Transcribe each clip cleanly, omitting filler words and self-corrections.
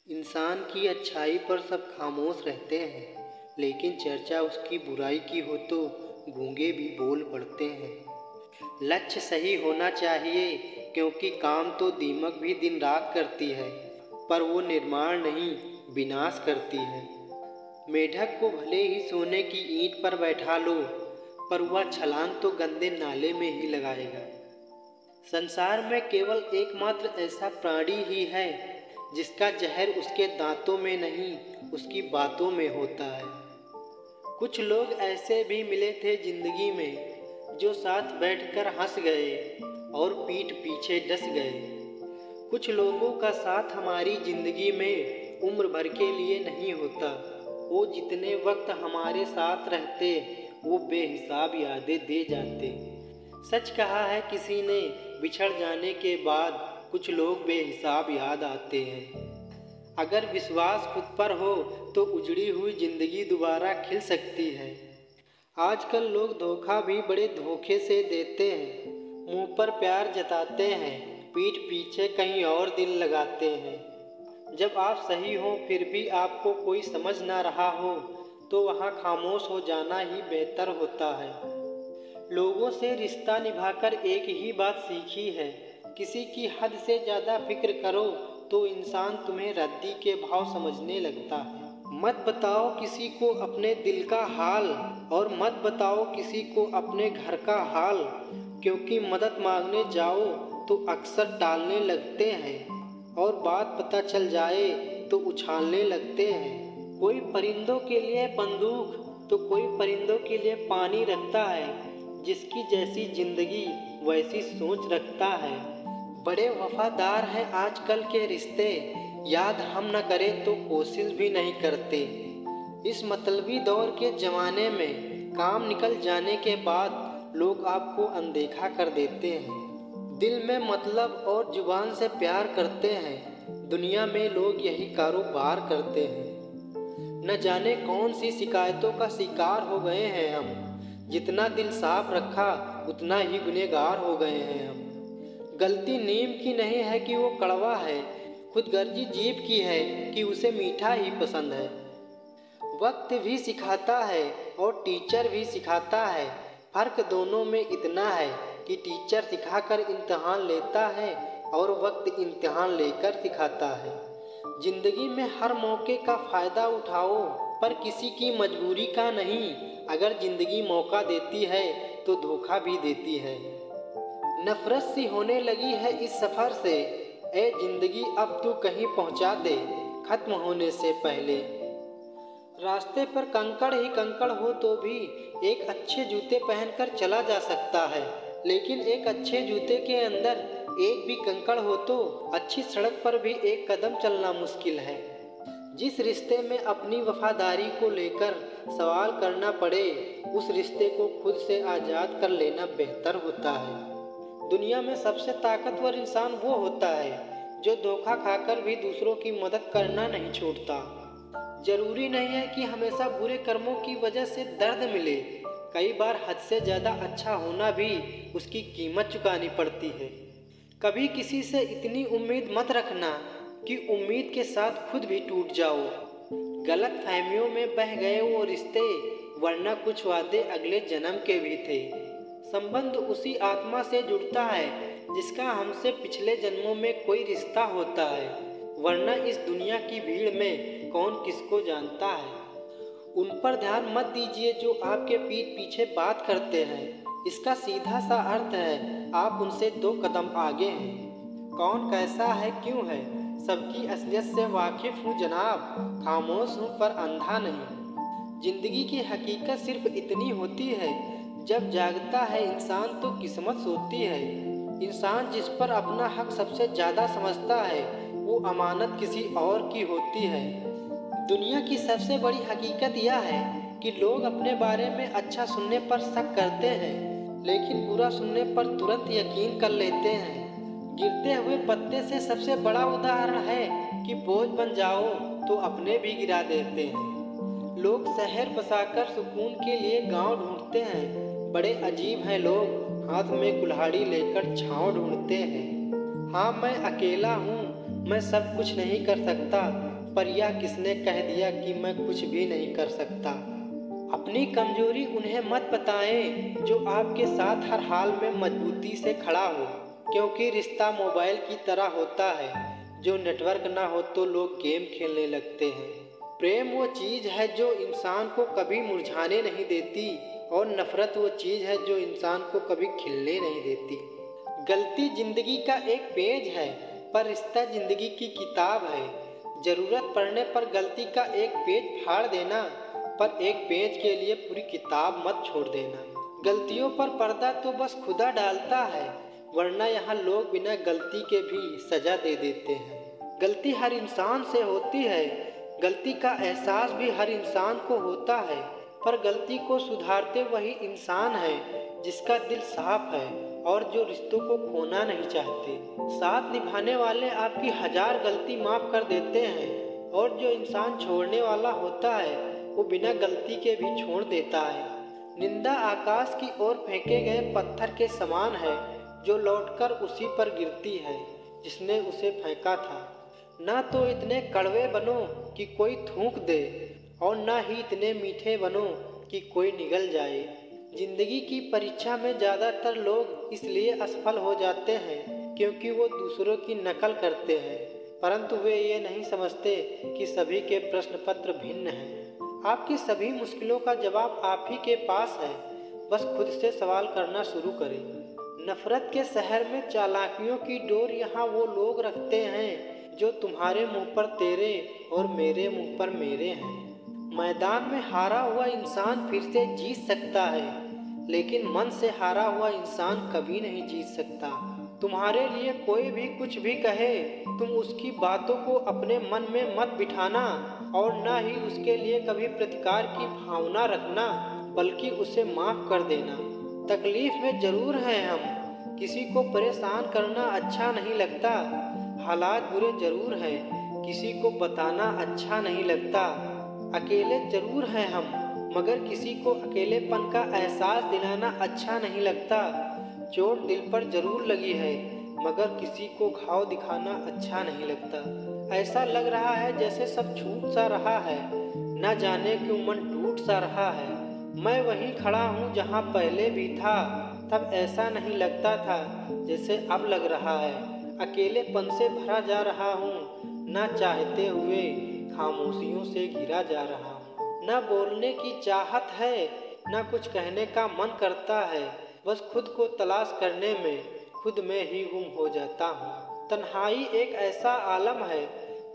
इंसान की अच्छाई पर सब खामोश रहते हैं, लेकिन चर्चा उसकी बुराई की हो तो गूंगे भी बोल पड़ते हैं। लक्ष्य सही होना चाहिए, क्योंकि काम तो दीमक भी दिन रात करती है, पर वो निर्माण नहीं विनाश करती है। मेढक को भले ही सोने की ईंट पर बैठा लो, पर वह छलांग तो गंदे नाले में ही लगाएगा। संसार में केवल एकमात्र ऐसा प्राणी ही है जिसका जहर उसके दांतों में नहीं, उसकी बातों में होता है। कुछ लोग ऐसे भी मिले थे जिंदगी में, जो साथ बैठकर हंस गए और पीठ पीछे डस गए। कुछ लोगों का साथ हमारी जिंदगी में उम्र भर के लिए नहीं होता। वो जितने वक्त हमारे साथ रहते, वो बेहिसाब यादें दे जाते। सच कहा है किसी ने, बिछड़ जाने के बाद कुछ लोग बेहिसाब याद आते हैं। अगर विश्वास खुद पर हो तो उजड़ी हुई जिंदगी दोबारा खिल सकती है। आजकल लोग धोखा भी बड़े धोखे से देते हैं। मुंह पर प्यार जताते हैं, पीठ पीछे कहीं और दिल लगाते हैं। जब आप सही हो फिर भी आपको कोई समझ ना रहा हो, तो वहाँ खामोश हो जाना ही बेहतर होता है। लोगों से रिश्ता निभाकर एक ही बात सीखी है, किसी की हद से ज़्यादा फिक्र करो तो इंसान तुम्हें रद्दी के भाव समझने लगता है। मत बताओ किसी को अपने दिल का हाल, और मत बताओ किसी को अपने घर का हाल, क्योंकि मदद मांगने जाओ तो अक्सर टालने लगते हैं, और बात पता चल जाए तो उछालने लगते हैं। कोई परिंदों के लिए बंदूक तो कोई परिंदों के लिए पानी रखता है। जिसकी जैसी जिंदगी वैसी सोच रखता है। बड़े वफादार हैं आजकल के रिश्ते, याद हम न करें तो कोशिश भी नहीं करते। इस मतलबी दौर के ज़माने में काम निकल जाने के बाद लोग आपको अनदेखा कर देते हैं। दिल में मतलब और जुबान से प्यार करते हैं। दुनिया में लोग यही कारोबार करते हैं। न जाने कौन सी शिकायतों का शिकार हो गए हैं हम। जितना दिल साफ रखा उतना ही गुनहगार हो गए हैं हम। गलती नीम की नहीं है कि वो कड़वा है, खुदगर्जी जीभ की है कि उसे मीठा ही पसंद है। वक्त भी सिखाता है और टीचर भी सिखाता है। फर्क दोनों में इतना है कि टीचर सिखाकर इम्तिहान लेता है और वक्त इम्तिहान लेकर सिखाता है। जिंदगी में हर मौके का फ़ायदा उठाओ, पर किसी की मजबूरी का नहीं। अगर जिंदगी मौका देती है तो धोखा भी देती है। नफरत सी होने लगी है इस सफ़र से, ए जिंदगी अब तू कहीं पहुंचा दे खत्म होने से पहले। रास्ते पर कंकड़ ही कंकड़ हो तो भी एक अच्छे जूते पहनकर चला जा सकता है, लेकिन एक अच्छे जूते के अंदर एक भी कंकड़ हो तो अच्छी सड़क पर भी एक कदम चलना मुश्किल है। जिस रिश्ते में अपनी वफादारी को लेकर सवाल करना पड़े, उस रिश्ते को खुद से आज़ाद कर लेना बेहतर होता है। दुनिया में सबसे ताकतवर इंसान वो होता है जो धोखा खाकर भी दूसरों की मदद करना नहीं छोड़ता। जरूरी नहीं है कि हमेशा बुरे कर्मों की वजह से दर्द मिले। कई बार हद से ज़्यादा अच्छा होना भी उसकी कीमत चुकानी पड़ती है। कभी किसी से इतनी उम्मीद मत रखना कि उम्मीद के साथ खुद भी टूट जाओ। गलत फहमियों में बह गए वो रिश्ते, वरना कुछ वादे अगले जन्म के भी थे। संबंध उसी आत्मा से जुड़ता है जिसका हमसे पिछले जन्मों में कोई रिश्ता होता है, वरना इस दुनिया की भीड़ में कौन किसको जानता है। उन पर ध्यान मत दीजिए जो आपके पीठ पीछे बात करते हैं। इसका सीधा सा अर्थ है आप उनसे 2 कदम आगे हैं। कौन कैसा है क्यों है, सबकी असलियत से वाकिफ हूँ जनाब, खामोश हूँ पर अंधा नहीं। जिंदगी की हकीकत सिर्फ इतनी होती है, जब जागता है इंसान तो किस्मत सोती है। इंसान जिस पर अपना हक सबसे ज़्यादा समझता है, वो अमानत किसी और की होती है। दुनिया की सबसे बड़ी हकीकत यह है कि लोग अपने बारे में अच्छा सुनने पर शक करते हैं, लेकिन बुरा सुनने पर तुरंत यकीन कर लेते हैं। गिरते हुए पत्ते से सबसे बड़ा उदाहरण है कि बोझ बन जाओ तो अपने भी गिरा देते हैं। लोग शहर बसाकर सुकून के लिए गांव ढूंढते हैं। बड़े अजीब हैं लोग, हाथ में कुल्हाड़ी लेकर छांव ढूंढते हैं। हाँ मैं अकेला हूँ, मैं सब कुछ नहीं कर सकता, पर यह किसने कह दिया कि मैं कुछ भी नहीं कर सकता। अपनी कमजोरी उन्हें मत बताएं जो आपके साथ हर हाल में मजबूती से खड़ा हो, क्योंकि रिश्ता मोबाइल की तरह होता है, जो नेटवर्क ना हो तो लोग गेम खेलने लगते हैं। प्रेम वो चीज़ है जो इंसान को कभी मुरझाने नहीं देती, और नफरत वो चीज़ है जो इंसान को कभी खिलने नहीं देती। गलती जिंदगी का एक पेज है, पर रिश्ता जिंदगी की किताब है। जरूरत पड़ने पर गलती का एक पेज फाड़ देना, पर एक पेज के लिए पूरी किताब मत छोड़ देना। गलतियों पर पर्दा तो बस खुदा डालता है, वरना यहाँ लोग बिना गलती के भी सजा दे देते हैं। गलती हर इंसान से होती है, गलती का एहसास भी हर इंसान को होता है, पर गलती को सुधारते वही इंसान है जिसका दिल साफ है और जो रिश्तों को खोना नहीं चाहते। साथ निभाने वाले आपकी 1000 गलती माफ कर देते हैं, और जो इंसान छोड़ने वाला होता है वो बिना गलती के भी छोड़ देता है। निंदा आकाश की ओर फेंके गए पत्थर के समान है, जो लौटकर उसी पर गिरती है जिसने उसे फेंका था। ना तो इतने कड़वे बनो कि कोई थूक दे, और ना ही इतने मीठे बनो कि कोई निगल जाए। जिंदगी की परीक्षा में ज़्यादातर लोग इसलिए असफल हो जाते हैं क्योंकि वो दूसरों की नकल करते हैं, परंतु वे ये नहीं समझते कि सभी के प्रश्न पत्र भिन्न हैं। आपकी सभी मुश्किलों का जवाब आप ही के पास है, बस खुद से सवाल करना शुरू करें। नफरत के शहर में चालाकियों की डोर यहाँ वो लोग रखते हैं जो तुम्हारे मुंह पर तेरे और मेरे मुंह पर मेरे हैं। मैदान में हारा हुआ इंसान फिर से जीत सकता है, लेकिन मन से हारा हुआ इंसान कभी नहीं जीत सकता। तुम्हारे लिए कोई भी कुछ भी कहे, तुम उसकी बातों को अपने मन में मत बिठाना, और ना ही उसके लिए कभी प्रतिकार की भावना रखना, बल्कि उसे माफ कर देना। तकलीफ में जरूर हैं हम, किसी को परेशान करना अच्छा नहीं लगता। हालात बुरे जरूर हैं, किसी को बताना अच्छा नहीं लगता। अकेले जरूर हैं हम, मगर किसी को अकेलेपन का एहसास दिलाना अच्छा नहीं लगता। चोट दिल पर जरूर लगी है, मगर किसी को घाव दिखाना अच्छा नहीं लगता। ऐसा लग रहा है जैसे सब छूट सा रहा है, न जाने क्यों मन टूट सा रहा है। मैं वहीं खड़ा हूँ जहाँ पहले भी था, तब ऐसा नहीं लगता था जैसे अब लग रहा है। अकेलेपन से भरा जा रहा हूँ, न चाहते हुए खामोशियों से घिरा जा रहा हूँ। न बोलने की चाहत है, न कुछ कहने का मन करता है, बस खुद को तलाश करने में खुद में ही गुम हो जाता हूँ। तन्हाई एक ऐसा आलम है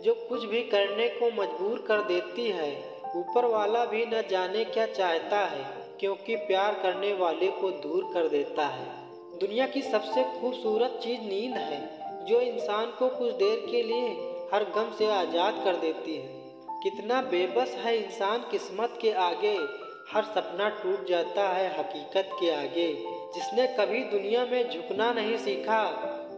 जो कुछ भी करने को मजबूर कर देती है। ऊपर वाला भी न जाने क्या चाहता है, क्योंकि प्यार करने वाले को दूर कर देता है। दुनिया की सबसे खूबसूरत चीज़ नींद है, जो इंसान को कुछ देर के लिए हर गम से आज़ाद कर देती है। कितना बेबस है इंसान किस्मत के आगे, हर सपना टूट जाता है हकीकत के आगे। जिसने कभी दुनिया में झुकना नहीं सीखा,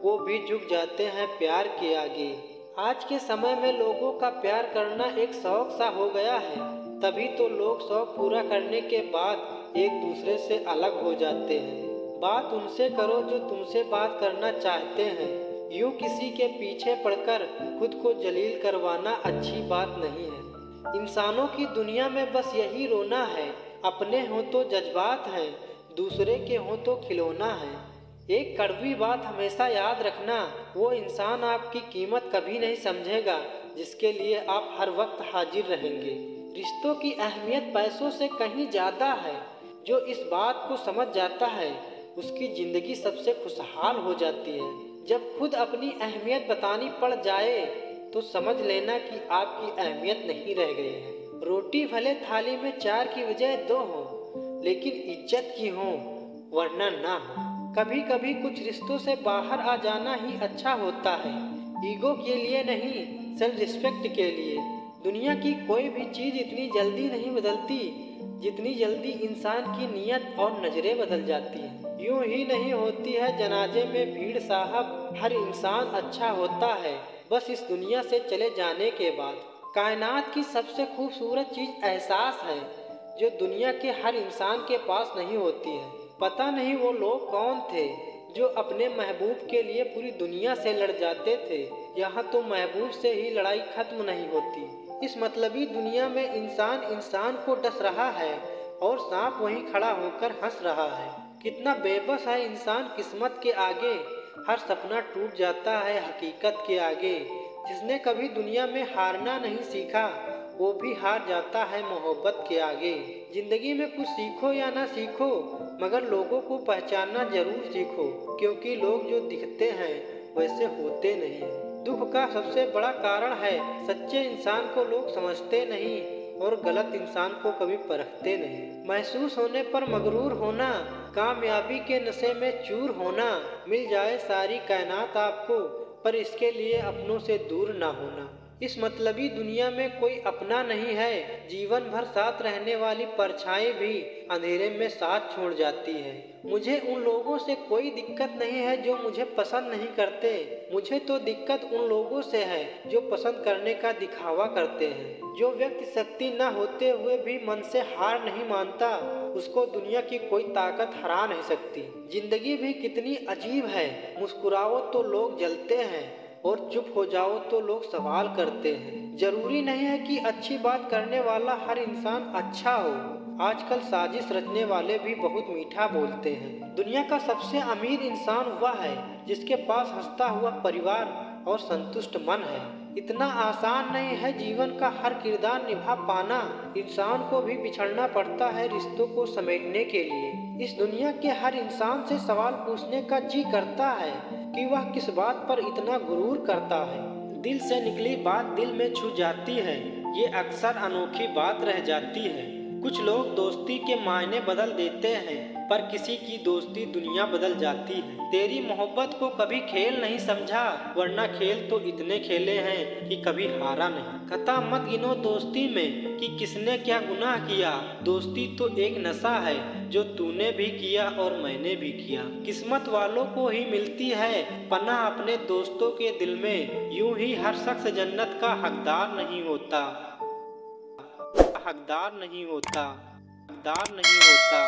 वो भी झुक जाते हैं प्यार के आगे। आज के समय में लोगों का प्यार करना एक शौक सा हो गया है, तभी तो लोग शौक पूरा करने के बाद एक दूसरे से अलग हो जाते हैं। बात उनसे करो जो तुमसे बात करना चाहते हैं। यूं किसी के पीछे पड़कर खुद को जलील करवाना अच्छी बात नहीं है। इंसानों की दुनिया में बस यही रोना है, अपने हों तो जज्बात हैं, दूसरे के हों तो खिलौना है। एक कड़वी बात हमेशा याद रखना, वो इंसान आपकी कीमत कभी नहीं समझेगा जिसके लिए आप हर वक्त हाजिर रहेंगे। रिश्तों की अहमियत पैसों से कहीं ज़्यादा है। जो इस बात को समझ जाता है उसकी ज़िंदगी सबसे खुशहाल हो जाती है। जब खुद अपनी अहमियत बतानी पड़ जाए तो समझ लेना कि आपकी अहमियत नहीं रह गई है। रोटी भले थाली में 4 की बजाय 2 हो, लेकिन इज्जत की हो, वरना ना हो। कभी कभी कुछ रिश्तों से बाहर आ जाना ही अच्छा होता है, ईगो के लिए नहीं, सेल्फ रिस्पेक्ट के लिए। दुनिया की कोई भी चीज़ इतनी जल्दी नहीं बदलती जितनी जल्दी इंसान की नीयत और नज़रें बदल जाती हैं। यूं ही नहीं होती है जनाजे में भीड़ साहब, हर इंसान अच्छा होता है बस इस दुनिया से चले जाने के बाद। कायनात की सबसे खूबसूरत चीज़ एहसास है, जो दुनिया के हर इंसान के पास नहीं होती है। पता नहीं वो लोग कौन थे जो अपने महबूब के लिए पूरी दुनिया से लड़ जाते थे, यहाँ तो महबूब से ही लड़ाई खत्म नहीं होती। इस मतलबी दुनिया में इंसान इंसान को डस रहा है और सांप वहीं खड़ा होकर हंस रहा है। कितना बेबस है इंसान किस्मत के आगे, हर सपना टूट जाता है हकीकत के आगे। जिसने कभी दुनिया में हारना नहीं सीखा, वो भी हार जाता है मोहब्बत के आगे। जिंदगी में कुछ सीखो या ना सीखो, मगर लोगों को पहचानना जरूर सीखो, क्योंकि लोग जो दिखते हैं वैसे होते नहीं। दुख का सबसे बड़ा कारण है सच्चे इंसान को लोग समझते नहीं और गलत इंसान को कभी परखते नहीं। महसूस होने पर मगरूर होना, कामयाबी के नशे में चूर होना, मिल जाए सारी कायनात आपको, पर इसके लिए अपनों से दूर ना होना। इस मतलबी दुनिया में कोई अपना नहीं है, जीवन भर साथ रहने वाली परछाई भी अंधेरे में साथ छोड़ जाती है। मुझे उन लोगों से कोई दिक्कत नहीं है जो मुझे पसंद नहीं करते, मुझे तो दिक्कत उन लोगों से है जो पसंद करने का दिखावा करते हैं। जो व्यक्ति शक्ति न होते हुए भी मन से हार नहीं मानता, उसको दुनिया की कोई ताकत हरा नहीं सकती। जिंदगी भी कितनी अजीब है, मुस्कुराओ तो लोग जलते हैं और चुप हो जाओ तो लोग सवाल करते हैं। जरूरी नहीं है कि अच्छी बात करने वाला हर इंसान अच्छा हो, आजकल साजिश रचने वाले भी बहुत मीठा बोलते हैं। दुनिया का सबसे अमीर इंसान वह है जिसके पास हंसता हुआ परिवार और संतुष्ट मन है। इतना आसान नहीं है जीवन का हर किरदार निभा पाना, इंसान को भी बिछड़ना पड़ता है रिश्तों को समेटने के लिए। इस दुनिया के हर इंसान से सवाल पूछने का जी करता है कि वह किस बात पर इतना गुरूर करता है। दिल से निकली बात दिल में छू जाती है, ये अक्सर अनोखी बात रह जाती है। कुछ लोग दोस्ती के मायने बदल देते हैं, पर किसी की दोस्ती दुनिया बदल जाती है। तेरी मोहब्बत को कभी खेल नहीं समझा, वरना खेल तो इतने खेले हैं कि कभी हारा नहीं। खता मत गिनो दोस्ती में कि किसने क्या गुनाह किया, दोस्ती तो एक नशा है जो तूने भी किया और मैंने भी किया। किस्मत वालों को ही मिलती है पनाह अपने दोस्तों के दिल में, यूं ही हर शख्स जन्नत का हकदार नहीं होता, हकदार नहीं होता, हकदार नहीं होता।